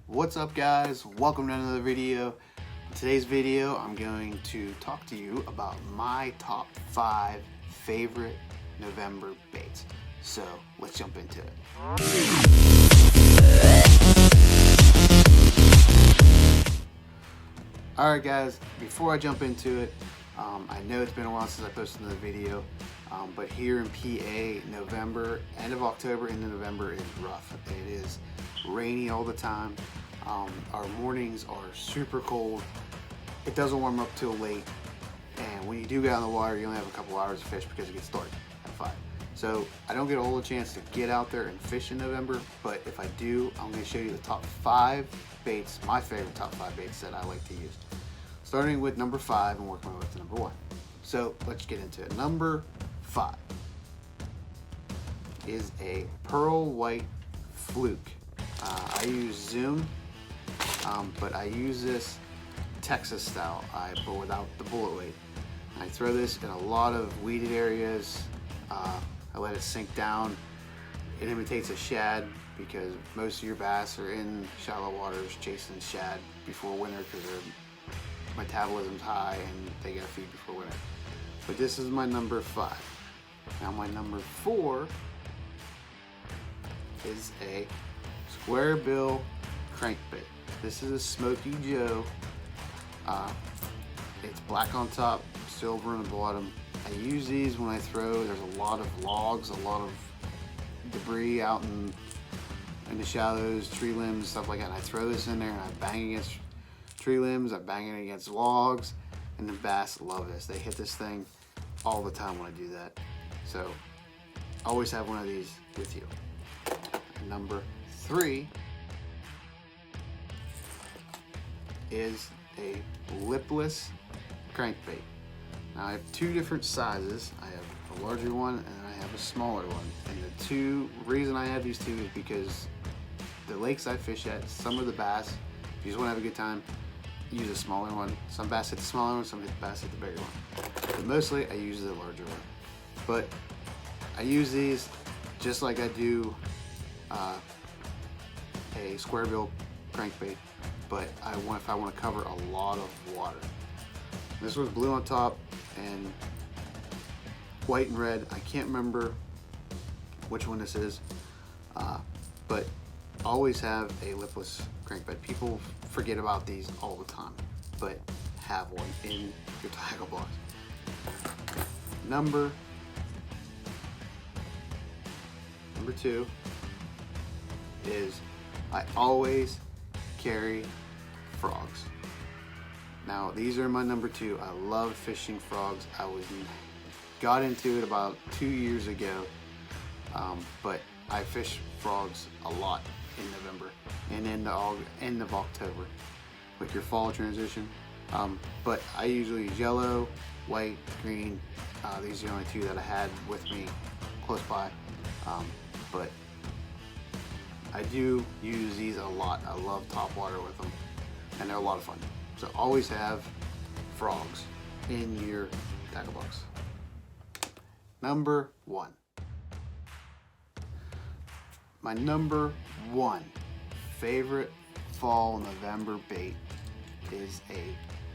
What's up, guys? Welcome to another video. In today's video, I'm going to talk to you about my top 5 favorite November baits. So let's jump into it. Alright guys, before I jump into it, I know it's been a while since I posted another video, but here in PA, November, end of October into November is rough. It is rainy all the time. Our mornings are super cold. It doesn't warm up till late, and when you do get out in the water, you only have a couple hours to fish because it gets dark at 5. So I don't get a whole chance to get out there and fish in November, but if I do, I'm going to show you the top 5 baits, my favorite top 5 baits that I like to use. Starting with number 5 and working my way up to number 1. So let's get into it. Number 5 is a pearl white Fluke. I use Zoom, but I use this Texas style, but without the bullet weight. I throw this in a lot of weeded areas. I let it sink down. It imitates a shad because most of your bass are in shallow waters chasing shad before winter because their metabolism's high and they gotta feed before winter. But this is my number 5. Now my number 4 is a square bill crankbait. This is a Smoky Joe. It's black on top, silver on the bottom. I use these when I throw. There's a lot of logs, a lot of debris out in the shallows, tree limbs, stuff like that. And I throw this in there and I bang against tree limbs, I bang it against logs, and the bass love this. They hit this thing all the time when I do that. So always have one of these with you. Number 3 is a Lipless Crankbait. Now I have 2 different sizes. I have a larger one and I have a smaller one. And the reason I have these 2 is because the lakes I fish at, some of the bass, if you just want to have a good time, use a smaller one. Some bass hit the smaller one, some bass hit the bigger one. But mostly I use the larger one. But I use these just like I do a square bill crankbait, but if I want to cover a lot of water. This was blue on top and white and red. I can't remember which one this is, but always have a lipless crankbait. People forget about these all the time, but have one in your tackle box. Number 2 is I always carry frogs. Now these are my number 2. I love fishing frogs. I got into it about 2 years ago, but I fish frogs a lot in November and in the end of October with your fall transition. But I usually use yellow, white, green. These are the only 2 that I had with me close by, but I do use these a lot. I love top water with them, and they're a lot of fun. So always have frogs in your tackle box. Number 1. My number 1 favorite fall November bait is a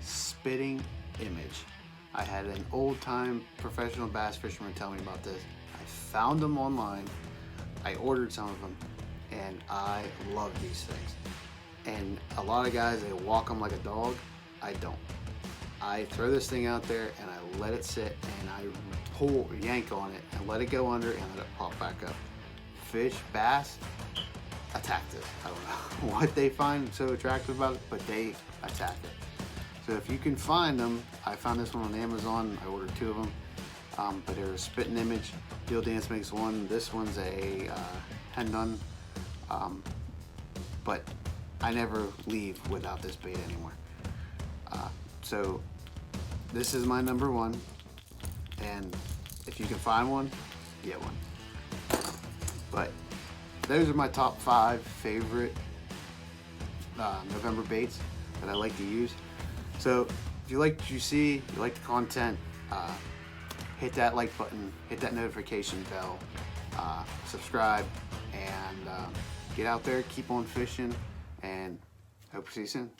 spitting image. I had an old-time professional bass fisherman tell me about this. I found them online. I ordered some of them, and I love these things. And a lot of guys, they walk them like a dog. I don't. I throw this thing out there and I let it sit and I yank on it and let it go under and let it pop back up. Fish, bass, attack this. I don't know what they find so attractive about it, but they attack it. So if you can find them, I found this one on Amazon. I ordered 2 of them, but they're a spitting image. Deal Dance makes one. This one's a hen done. But I never leave without this bait anymore. So this is my number 1, and if you can find one, get one. But those are my top 5 favorite November baits that I like to use. So if you like what you see, you like the content, hit that like button, hit that notification bell, subscribe, and get out there, keep on fishing, and hope to see you soon.